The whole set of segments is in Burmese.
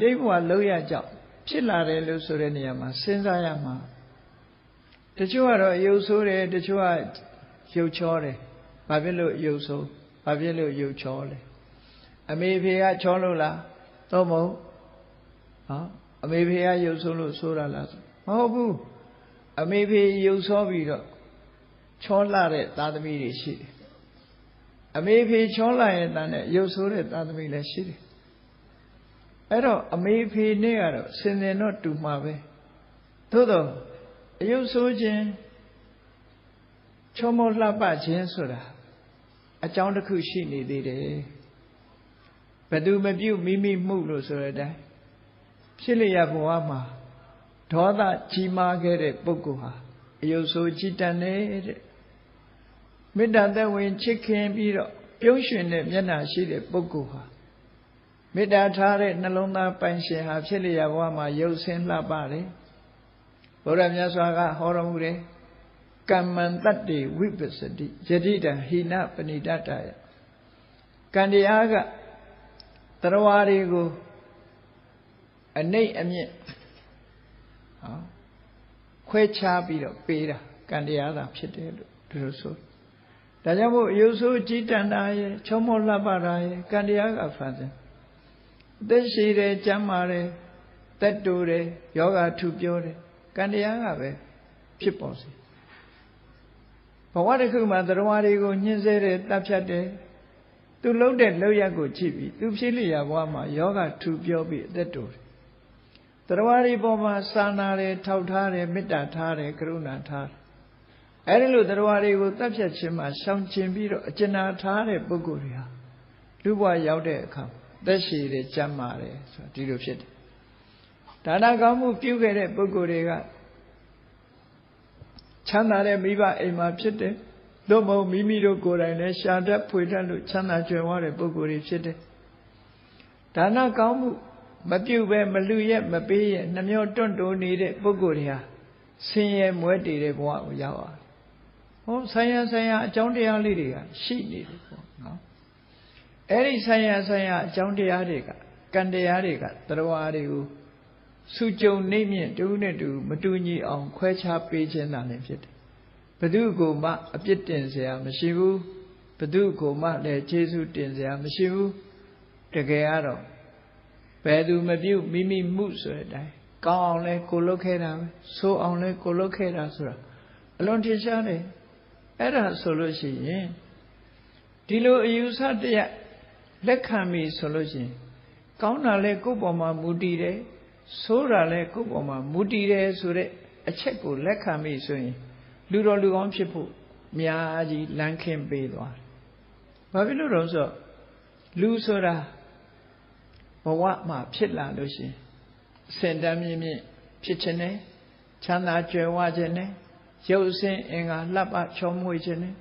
ဒိဋ္ဌဘဝလောက်ရကြောင့်ဖြစ်လာတယ်လို့ဆိုတဲ့နေရာမှာစဉ်းစားရမှာတချို့ကတော့ရုပ်ဆိုးတယ်တချို့ကရုပ်ချောတယ်ဘာဖြစ်လို့ရုပ်ဆိုးဘာဖြစ်လို့ရုပ်ချောလဲအမေဖေကချောလို့လားသို့မဟုတ်အမေဖေကရုပ်ဆိုးလို့ဆိုးတာလားမဟုတ်ဘူးအမေဖေရုပ်ဆိုးပြီးတော့ချောလာတဲ့သားသမီးတွေရှိတယ်အမေဖေချောလာရဲ့တန်းနဲ့ရုပ်ဆိုးတဲ့သားသမီးလည်းရှိတယ်အဲ့တော့အမေဖေနဲ့ကတော့စင်စင်တော့တူမှာပဲသို့တော့အယုတ်ဆိုးခြင်းချောမောလှပခြင်းဆိုတာအကြောင်းတစ်ခုရှိနေသေးတယ်ဘယ်သူမပြုတ်မိမိမှုလို့ဆိုတဲ့အတိုင်းဖြစ်လျက်ဘဝမှာဒေါသကြီးမားခဲ့တဲ့ပုဂ္ဂိုလ်ဟာအယုတ်ဆိုးကြီးတန်တဲ့မေတ္တာသက်ဝင်ချစ်ခင်ပြီးတော့ပြုံးရွှင်တဲ့မျက်နှာရှိတဲ့ပုဂ္ဂိုလ်ဟာမေတ္တာထားတဲ့နှလုံးသားပိုင်ရှင်ဟာဖြစ်လျက်ဘဝမှာရုပ်ဆင်းလှပတယ်ဘုရားမြတ်စွာကဟောတော်မူတယ်ကမ္မံတတ္တိဝိပစ္စတိယတိတံဟိနပဏိတတယကံတရားကတရားတွေကိုအနှိမ့်အမြင့်ခွဲခြားပြီးတော့ပေးတာကံတရားသာဖြစ်တယ်လို့ဒီလိုဆိုဒါကြောင့်မို့အယုဆိုးကြီးတန်တာရဲ့ချောမောလှပတာရဲ့ကံတရားကဖန်ဆင်းသက်ရှိတယ်ကျမ်းမာတယ်သက်တူတယ်ယောဂထုပြောတယ်ကံတရားကပဲဖြစ်ပေါ်စေဘဝတစ်ခုမှာတရားတွေကိုညှင်းဆဲတယ်တပ်ဖြတ်တယ်သူလှုပ်တဲ့လှုပ်ရက်ကိုကြည့်ပြီးသူဖြစ်လျက်ဘဝမှာယောဂထုပြောပြီးအသက်တူတယ်တရားတွေပေါ်မှာစာနာတယ်ထောက်ထားတယ်မေတ္တာထားတယ်ကရုဏာထားတယ်အဲဒီလိုတရားတွေကိုတပ်ဖြတ်ခြင်းမှာရှောင်ကျဉ်ပြီးတော့အကျဉ်းထားတဲ့ပုဂ္ဂိုလ်တွေဟာလူဘဝရောက်တဲ့အခါသက်ရှိတယ်ကျမ်းမာတယ်ဆိုတာဒီလိုဖြစ်တယ်ဒါနကောင်းမှုပြုခဲ့တဲ့ပုဂ္ဂိုလ်တွေကချမ်းသာတဲ့မိဘအိမ်မှာဖြစ်တယ်သို့မဟုတ်မိမိတို့ကိုယ်တိုင်လည်းရှာတတ်ဖွေတတ်လို့ချမ်းသာကြွယ်ဝတဲ့ပုဂ္ဂိုလ်တွေဖြစ်တယ်ဒါနကောင်းမှုမပြုပဲမလူရဲ့မပေးရဲ့နှမျောတွန့်တိုးနေတဲ့ပုဂ္ဂိုလ်တွေဟာဆင်းရဲမွဲတေတဲ့ဘဝကိုရောက်သွားတယ်ဟောဆိုင်ရာအကြောင်းတရားလေးတွေကရှိနေတယ်ပေါ့နော်အဲ့ဒီဆိုင်ရာအကြောင်းတရားတွေကကံတရားတွေကတရားတွေကိုစုကြုံနှိမ့်မြင့်တူနဲ့တူမတူညီအောင်ခွဲခြားပေးခြင်းသာလည်းဖြစ်တယ်ဘယ်သူကိုမှအပြစ်တင်เสียမရှိဘူးဘယ်သူကိုမှလည်းကျေးဇူးတင်เสียမရှိဘူးတကယ်ကတော့ဘယ်သူမပြုမိမိမှုဆိုတဲ့အတိုင်းကောင်းအောင်လဲကိုလုပ်ခဲ့တာပဲဆိုးအောင်လဲကိုလုပ်ခဲ့တာဆိုတာအလွန်ထင်ရှားတယ်အဲ့ဒါဆိုလို့ရှိရင်ဒီလိုအယူဆတရားလက်ခံပြီဆိုလို့ရှိရင်ကောင်းတာလဲကိုယ့်ပေါ်မှာမူတည်တယ်ဆိုးတာလဲကိုယ့်ပေါ်မှာမူတည်တယ်ဆိုတဲ့အချက်ကိုလက်ခံပြီဆိုရင်လူတော်လူကောင်းဖြစ်ဖို့အများကြီးလမ်းခင်းပေးသွားတယ်။ဘာဖြစ်လို့လဲဆိုတော့လူဆိုတာဘဝမှာဖြစ်လာလို့ရှိရင်အစင်တမ်းမြင့်မြင့်ဖြစ်ခြင်းနဲ့ချမ်းသာကြွယ်ဝခြင်းနဲ့ရုပ်ဆင်းအင်္ဂါလှပချောမွေ့ခြင်းနဲ့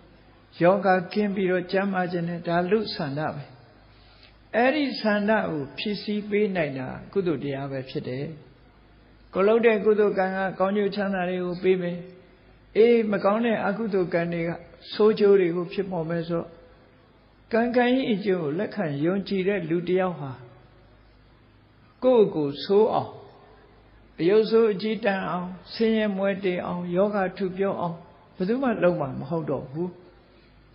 ယောဂကင်းပြီးတော့ကျမ်းမာခြင်းနဲ့ဒါလူဆန္ဒပဲအဲ့ဒီဆန္ဒကိုဖြည့်ဆည်းပေးနိုင်တာကုသိုလ်တရားပဲဖြစ်တယ်ကိုလုပ်တဲ့ကုသိုလ်ကံကကောင်းကျိုးချမ်းသာတွေကိုပေးမယ်အေးမကောင်းတဲ့အကုသိုလ်ကံတွေကဆိုးကျိုးတွေကိုဖြစ်ပေါ်မယ်ဆိုကံကံဤအကျိုးကိုလက်ခံယုံကြည်တဲ့လူတစ်ယောက်ဟာကိုယ့်ကိုဆိုးအောင်အယုတ်ဆိုးအကြီးတန်းအောင်ဆင်းရဲမွဲတေအောင်ယောဂထုပြောအောင်ဘယ်သူမှလုံးမှာမဟုတ်တော့ဘူး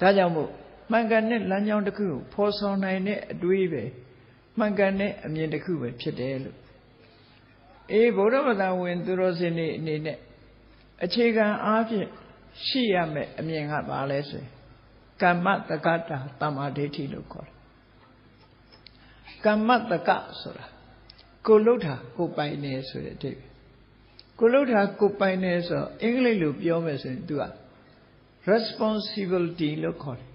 ဒါကြောင့်မို့မှန်ကန်တဲ့လမ်းကြောင်းတစ်ခုကိုဖော်ဆောင်နိုင်တဲ့အတွေးပဲမှန်ကန်တဲ့အမြင်တစ်ခုပဲဖြစ်တယ်လို့ဗုဒ္ဓဘာသာဝင်သူတော်စင်တွေအနေနဲ့အခြေခံအားဖြင့်ရှိရမယ့်အမြင်ကဘာလဲဆိုရင်ကမ္မတက္ကတာတမ္မာဒိဋ္ဌိလို့ခေါ်တယ်ကမ္မတက္ကဆိုတာကိုလှုပ်တာကိုပိုင်နေဆိုတဲ့အဓိပ္ပာယ်ကိုလှုပ်တာကိုပိုင်နေဆိုအင်္ဂလိပ်လိုပြောမယ်ဆိုရင်သူက responsibility လို့ခေါ်တယ်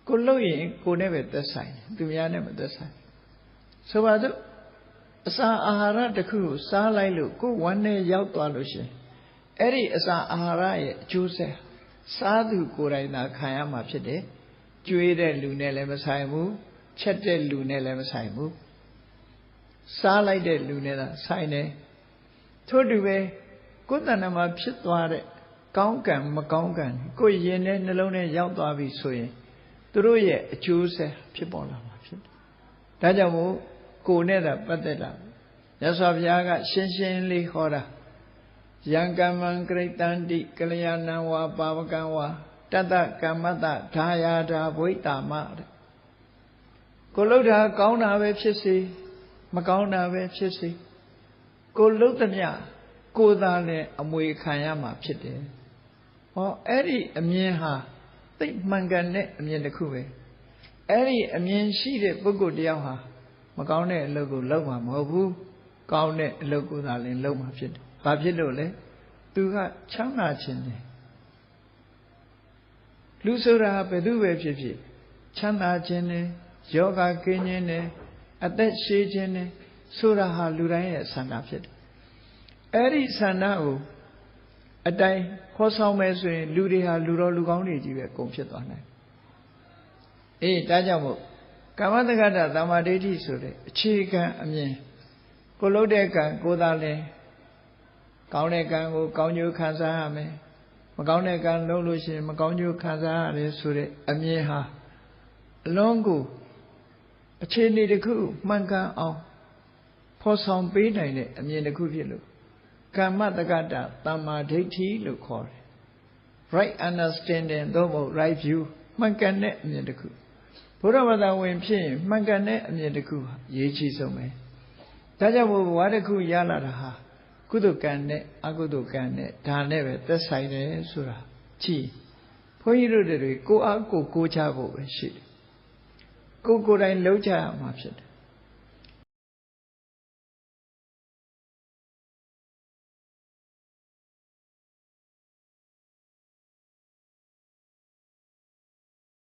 ကိုလှုပ်ရင်ကိုနဲ့ပဲသက်ဆိုင်တယ်သူများနဲ့မသက်ဆိုင်ဆိုပါစို့အစာအာဟာရတစ်ခုကိုစားလိုက်လို့ကိုယ်ဝမ်းနဲ့ရောက်သွားလို့ရှင်အဲ့ဒီအစာအာဟာရရဲ့အကျိုးဆက်စားသူကိုယ်တိုင်သာခံရမှာဖြစ်တယ်ကျွေးတဲ့လူနဲ့လည်းမဆိုင်ဘူးချက်တဲ့လူနဲ့လည်းမဆိုင်ဘူးစားလိုက်တဲ့လူနဲ့သာဆိုင်တယ်ထို့တူပဲကိုယ်တဏ္ဍာမှာဖြစ်သွားတဲ့ကောင်းကံမကောင်းကံကိုယ်ရင်ထဲနှလုံးထဲရောက်သွားပြီဆိုရင်သူတို့ရဲ့အကျိုးဆက်ဖြစ်ပေါ်လာမှာဖြစ်တယ်ဒါကြောင့်မို့ဘ ကိုယ်နဲ့တာပတ်သက်တာမြတ်စွာဘုရားကရှင်းရှင်းလေးဟောတာယံကမ္မံကရိတံတိကလျာဏံဝါပါဝကံဝါတတ္တကမ္မတ္တဒါယာဓာဘိတာမတဲ့ကိုလှုပ်တာကောင်းတာပဲဖြစ်စေမကောင်းတာပဲဖြစ်စေကိုလှုပ်သမျှကိုယ်သာလည်းအမွေခံရမှာဖြစ်တယ်ဟောအဲ့ဒီအမြင်ဟာသိမှန်ကန်တဲ့အမြင်တစ်ခုပဲအဲ့ဒီအမြင်ရှိတဲ့ပုဂ္ဂိုလ်တယောက်ဟာမကောင်းတဲ့အလုပ်ကိုလုပ်မှာမဟုတ်ဘူးကောင်းတဲ့အလုပ်ကိုသာလည်းလုပ်မှာဖြစ်တယ်ဘာဖြစ်လို့လဲသူကချမ်းသာခြင်းတယ်လူဆိုတာဘယ်သူပဲဖြစ်ဖြစ်ချမ်းသာခြင်းတယ်ယောဂကင်းခြင်းတယ်အသက်ရှည်ခြင်းတယ်ဆိုတာဟာလူတိုင်းရဲ့ဆန္ဒဖြစ်တယ်အဲ့ဒီဆန္ဒကိုအတိုင်းခေါ်ဆောင်မယ်ဆိုရင်လူတွေဟာလူတော်လူကောင်းတွေကြီးပဲကုန်ဖြစ်သွားနိုင်အေးဒါကြောင့်မို့ကာမတက္ကတသမ္မာဒိဋ္ဌိဆိုတဲ့အခြေခံအမြင်ကိုလှုပ်တဲ့ကံကိုသာလဲကောင်းတဲ့ကံကိုကောင်းကျိုးခံစားရမယ်မကောင်းတဲ့ကံလုပ်လို့ရှိရင်မကောင်းကျိုးခံစားရတယ်ဆိုတဲ့အမြင်ဟာအလုံးကိုအခြေအနေတစ်ခုမှန်ကန်အောင်ဖော်ဆောင်ပေးနိုင်တဲ့အမြင်တစ်ခုဖြစ်လို့ကမ္မတက္ကတသမ္မာဒိဋ္ဌိလို့ခေါ်တယ် right understanding သို့မဟုတ် right view မှန်ကန်တဲ့အမြင်တစ်ခုဘုရားဘာသာဝင်ဖြစ်ရင်မှန်ကန်တဲ့အမြင်တစ်ခုအရေးကြီးဆုံးပဲဒါကြောင့်ဘဝတစ်ခုရလာတာဟာကုသိုလ်ကံနဲ့အကုသိုလ်ကံနဲ့ဒါနဲ့ပဲသက်ဆိုင်တယ်ဆိုတာကြည့်ဘုန်းကြီးတို့တွေကိုအားကိုချဖို့ပဲရှိတယ်ကိုယ်တိုင်လှုပ်ကြရမှာဖြစ်တယ်